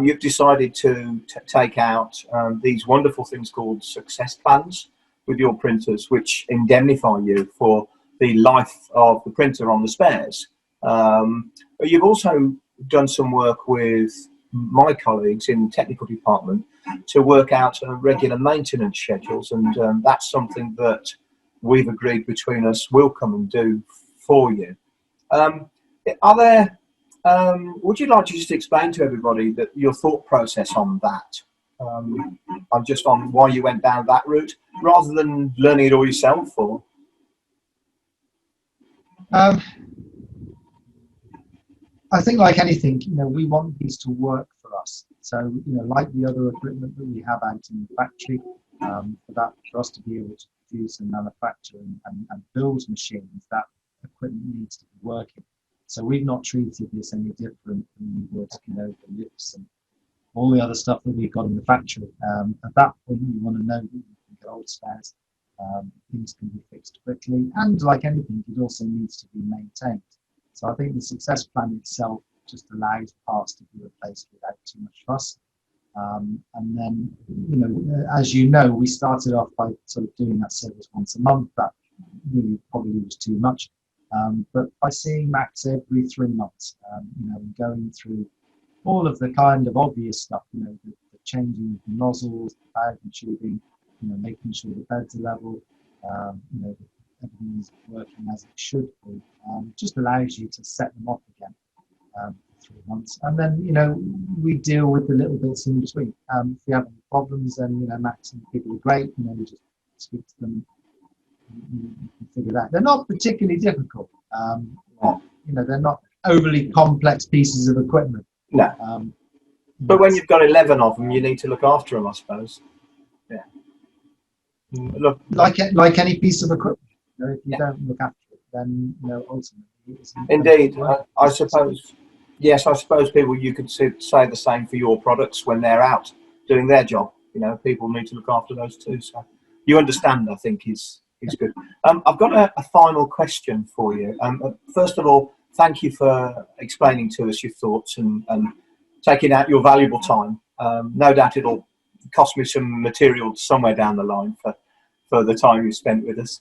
you've decided to take out these wonderful things called success plans with your printers, which indemnify you for the life of the printer on the spares. But you've also done some work with my colleagues in the technical department to work out regular maintenance schedules, and that's something that we've agreed between us we'll come and do for you. Are there, would you like to just explain to everybody that your thought process on that, just on why you went down that route rather than learning it all yourself? Or I think, like anything, we want these to work for us. So, like the other equipment that we have out in the factory, for us to be able to produce and manufacture and build machines, that equipment needs to be working. So we've not treated this any different than we would, the lifts and all the other stuff that we've got in the factory. At that point, you want to know that you can get old spares. Things can be fixed quickly, and like anything, it also needs to be maintained. So I think the success plan itself just allows parts to be replaced without too much fuss. And then, as you know, we started off by sort of doing that service once a month. That really probably was too much. But by seeing Max every 3 months, going through all of the kind of obvious stuff, the changing of the nozzles, the bag and tubing, making sure the beds are level, everything is working as it should be, just allows you to set them off again for 3 months. And then, we deal with the little bits in between. If you have any problems, then, Max and people are great. We just speak to them. You can figure that. They're not particularly difficult. They're not overly complex pieces of equipment. No. But when you've got 11 of them, you need to look after them, I suppose. Yeah. Look, like any piece of equipment, if you don't look after it, then ultimately it's indeed. I suppose. Yes, I suppose you could say the same for your products when they're out doing their job. People need to look after those too. So you understand, I think, is good. I've got a final question for you. First of all, thank you for explaining to us your thoughts and taking out your valuable time. No doubt it'll cost me some material somewhere down the line for the time you spent with us.